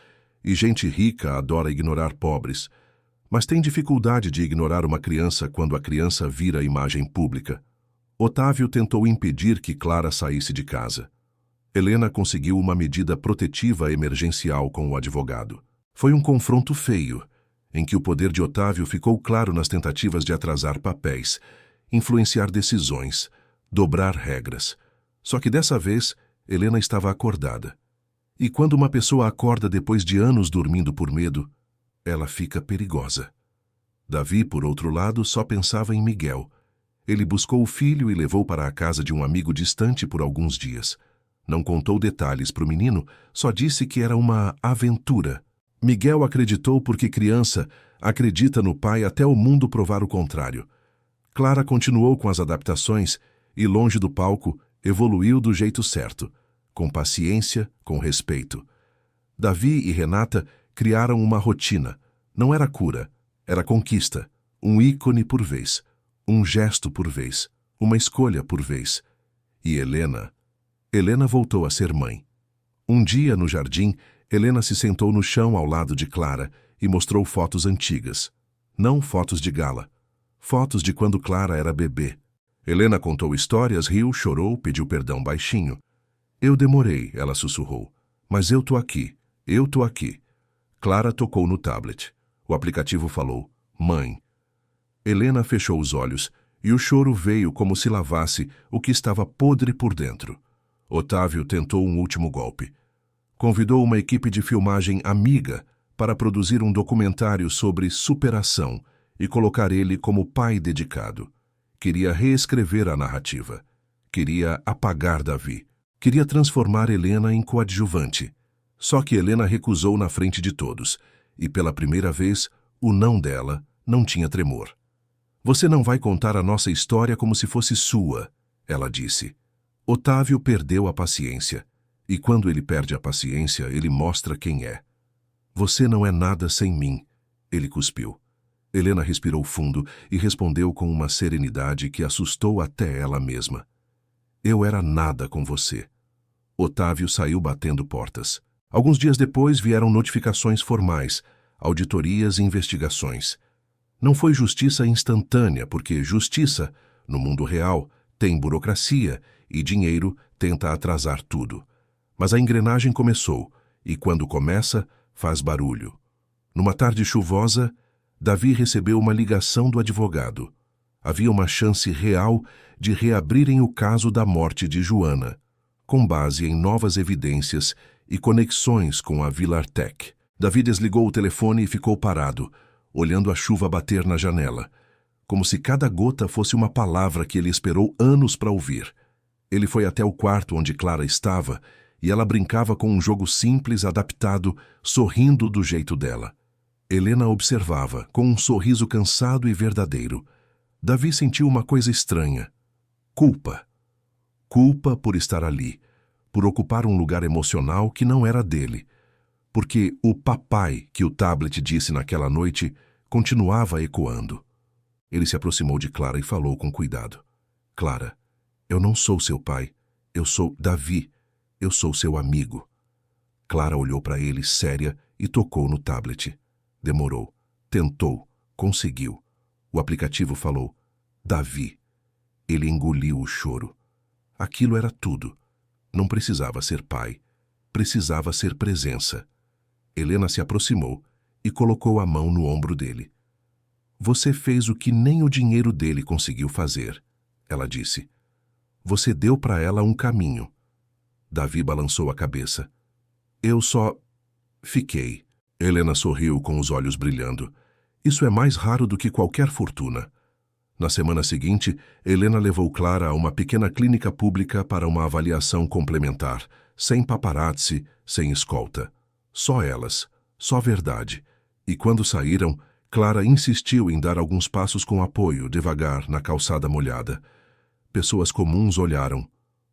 E gente rica adora ignorar pobres. Mas tem dificuldade de ignorar uma criança quando a criança vira imagem pública. Otávio tentou impedir que Clara saísse de casa. Helena conseguiu uma medida protetiva emergencial com o advogado. Foi um confronto feio, em que o poder de Otávio ficou claro nas tentativas de atrasar papéis, influenciar decisões, dobrar regras. Só que dessa vez, Helena estava acordada. E quando uma pessoa acorda depois de anos dormindo por medo, ela fica perigosa. Davi, por outro lado, só pensava em Miguel. Ele buscou o filho e levou para a casa de um amigo distante por alguns dias. Não contou detalhes para o menino, só disse que era uma aventura. Miguel acreditou porque criança acredita no pai até o mundo provar o contrário. Clara continuou com as adaptações e, longe do palco, evoluiu do jeito certo, com paciência, com respeito. Davi e Renata criaram uma rotina. Não era cura, era conquista. Um ícone por vez, um gesto por vez, uma escolha por vez. E Helena voltou a ser mãe. Um dia, no jardim, Helena se sentou no chão ao lado de Clara e mostrou fotos antigas. Não fotos de gala. Fotos de quando Clara era bebê. Helena contou histórias, riu, chorou, pediu perdão baixinho. Eu demorei, ela sussurrou. Mas eu tô aqui. Eu tô aqui. Clara tocou no tablet. O aplicativo falou, mãe. Helena fechou os olhos e o choro veio como se lavasse o que estava podre por dentro. Otávio tentou um último golpe. Convidou uma equipe de filmagem amiga para produzir um documentário sobre superação e colocar ele como pai dedicado. Queria reescrever a narrativa. Queria apagar Davi. Queria transformar Helena em coadjuvante. Só que Helena recusou na frente de todos, e pela primeira vez, o não dela não tinha tremor. Você não vai contar a nossa história como se fosse sua, ela disse. Otávio perdeu a paciência, e quando ele perde a paciência, ele mostra quem é. Você não é nada sem mim, ele cuspiu. Helena respirou fundo e respondeu com uma serenidade que assustou até ela mesma. Eu era nada com você. Otávio saiu batendo portas. Alguns dias depois vieram notificações formais, auditorias e investigações. Não foi justiça instantânea, porque justiça, no mundo real, tem burocracia e dinheiro tenta atrasar tudo. Mas a engrenagem começou, e quando começa, faz barulho. Numa tarde chuvosa, Davi recebeu uma ligação do advogado. Havia uma chance real de reabrirem o caso da morte de Joana, com base em novas evidências e conexões com a Villartec. Davi desligou o telefone e ficou parado, olhando a chuva bater na janela, como se cada gota fosse uma palavra que ele esperou anos para ouvir. Ele foi até o quarto onde Clara estava e ela brincava com um jogo simples adaptado, sorrindo do jeito dela. Helena observava, com um sorriso cansado e verdadeiro. Davi sentiu uma coisa estranha. Culpa. Culpa por estar ali, por ocupar um lugar emocional que não era dele. Porque o papai que o tablet disse naquela noite continuava ecoando. Ele se aproximou de Clara e falou com cuidado. Clara, eu não sou seu pai. Eu sou Davi. Eu sou seu amigo. Clara olhou para ele séria e tocou no tablet. Demorou. Tentou. Conseguiu. O aplicativo falou, Davi. Ele engoliu o choro. Aquilo era tudo. Não precisava ser pai. Precisava ser presença. Helena se aproximou e colocou a mão no ombro dele. Você fez o que nem o dinheiro dele conseguiu fazer, ela disse. Você deu para ela um caminho. Davi balançou a cabeça. Eu só... fiquei. Helena sorriu com os olhos brilhando. Isso é mais raro do que qualquer fortuna. Na semana seguinte, Helena levou Clara a uma pequena clínica pública para uma avaliação complementar, sem paparazzi, sem escolta. Só elas, só verdade. E quando saíram, Clara insistiu em dar alguns passos com apoio, devagar, na calçada molhada. Pessoas comuns olharam.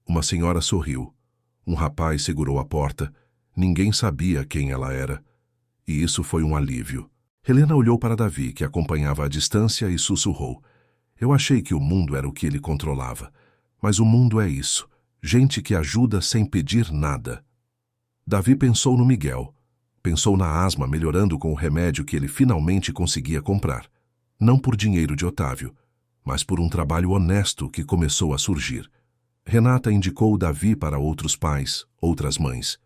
Uma senhora sorriu. Um rapaz segurou a porta. Ninguém sabia quem ela era. E isso foi um alívio. Helena olhou para Davi, que acompanhava à distância, e sussurrou. Eu achei que o mundo era o que ele controlava. Mas o mundo é isso. Gente que ajuda sem pedir nada. Davi pensou no Miguel. Pensou na asma melhorando com o remédio que ele finalmente conseguia comprar. Não por dinheiro de Otávio, mas por um trabalho honesto que começou a surgir. Renata indicou Davi para outros pais, outras mães.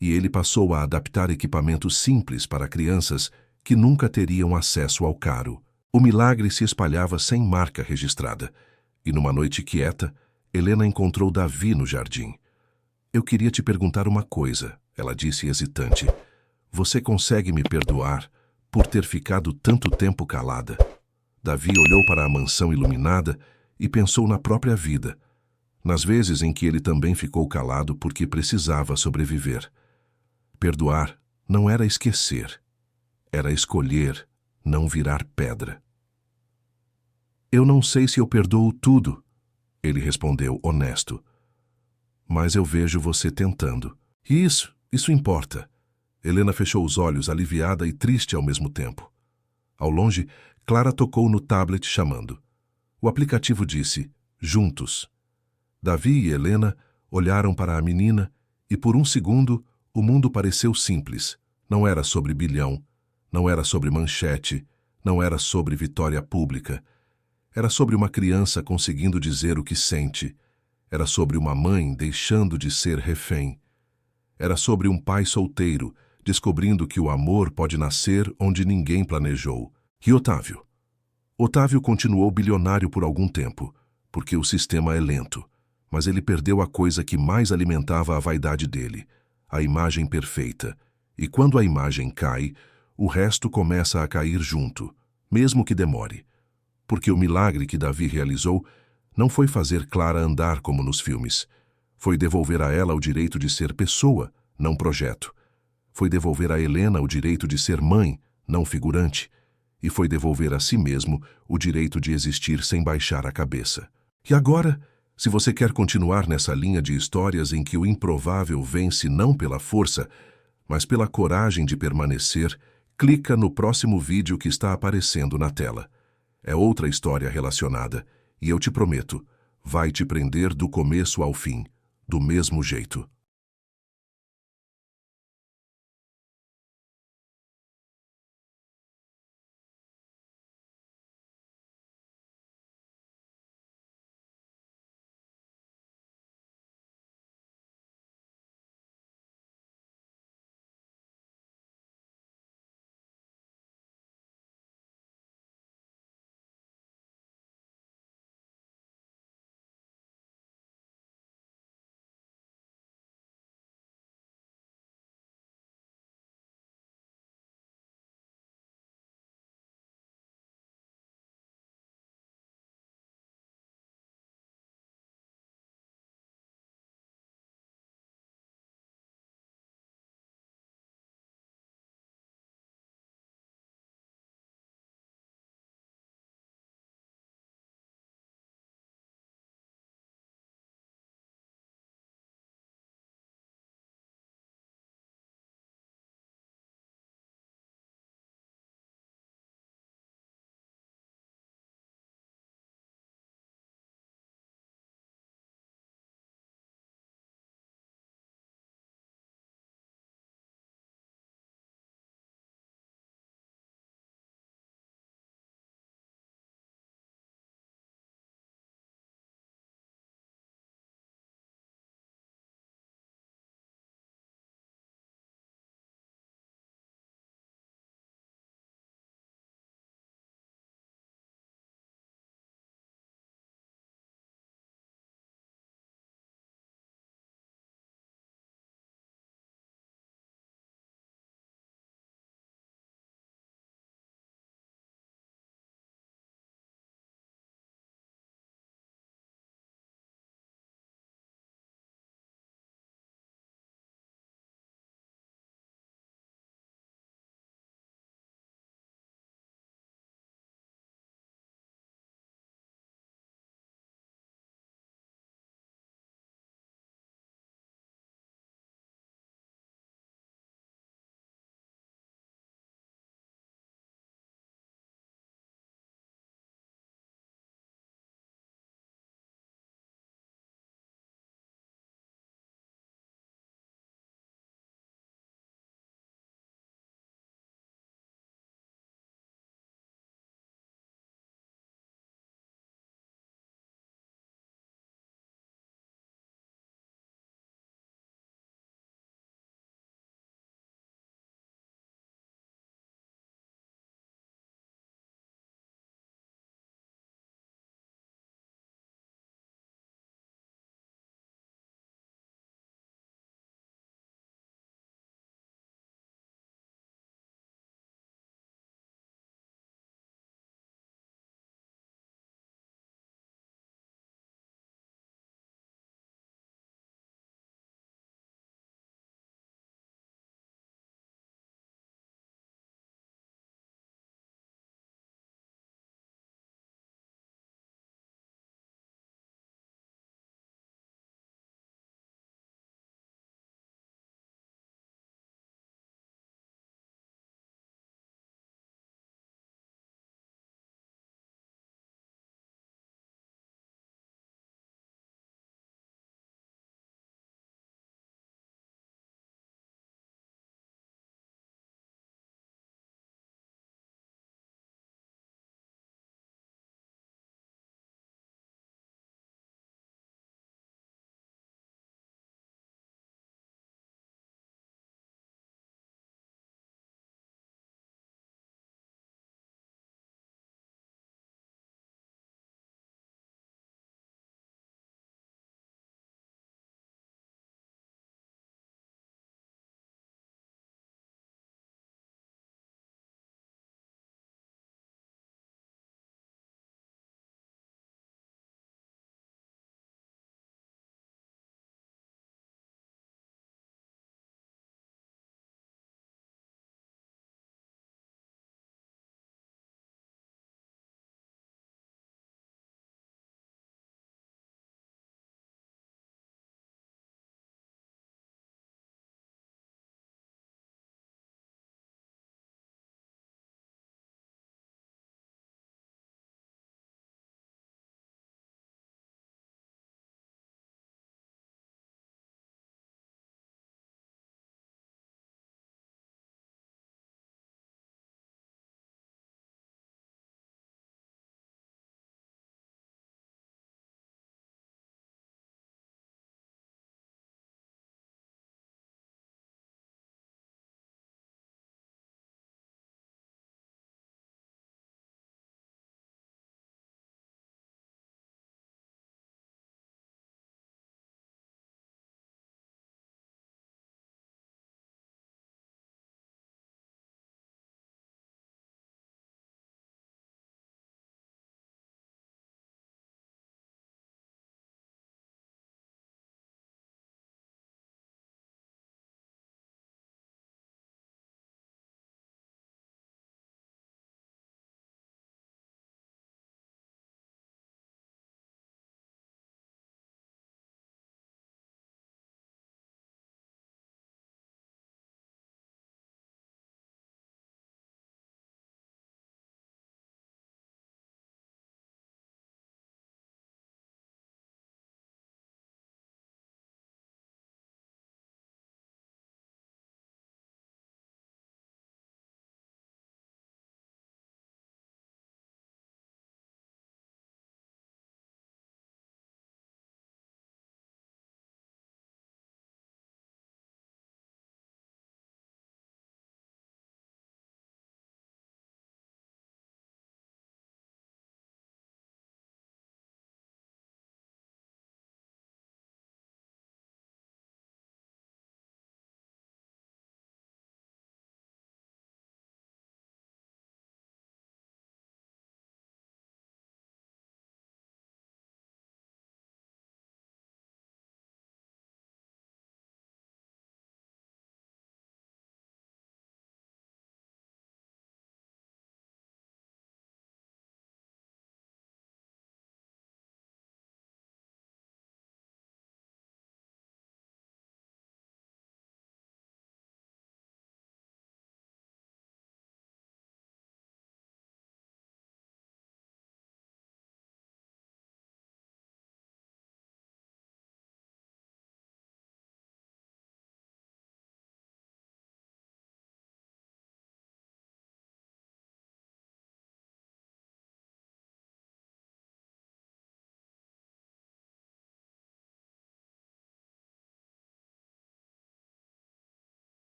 E ele passou a adaptar equipamentos simples para crianças que nunca teriam acesso ao caro. O milagre se espalhava sem marca registrada. E numa noite quieta, Helena encontrou Davi no jardim. Eu queria te perguntar uma coisa, ela disse hesitante. Você consegue me perdoar por ter ficado tanto tempo calada? Davi olhou para a mansão iluminada e pensou na própria vida, nas vezes em que ele também ficou calado porque precisava sobreviver. Perdoar não era esquecer, era escolher não virar pedra. Eu não sei se eu perdoo tudo, ele respondeu honesto. Mas eu vejo você tentando. E isso importa. Helena fechou os olhos, aliviada e triste ao mesmo tempo. Ao longe, Clara tocou no tablet chamando. O aplicativo disse, juntos. Davi e Helena olharam para a menina e por um segundo o mundo pareceu simples. Não era sobre bilhão, não era sobre manchete, não era sobre vitória pública. Era sobre uma criança conseguindo dizer o que sente. Era sobre uma mãe deixando de ser refém. Era sobre um pai solteiro, descobrindo que o amor pode nascer onde ninguém planejou. E Otávio? Otávio continuou bilionário por algum tempo, porque o sistema é lento. mas ele perdeu a coisa que mais alimentava a vaidade dele, a imagem perfeita. E quando a imagem cai, o resto começa a cair junto, mesmo que demore. Porque o milagre que Davi realizou não foi fazer Clara andar como nos filmes. Foi devolver a ela o direito de ser pessoa, não projeto. Foi devolver a Helena o direito de ser mãe, não figurante. E foi devolver a si mesmo o direito de existir sem baixar a cabeça. E agora, se você quer continuar nessa linha de histórias em que o improvável vence não pela força, mas pela coragem de permanecer, clica no próximo vídeo que está aparecendo na tela. É outra história relacionada, e eu te prometo, vai te prender do começo ao fim, do mesmo jeito.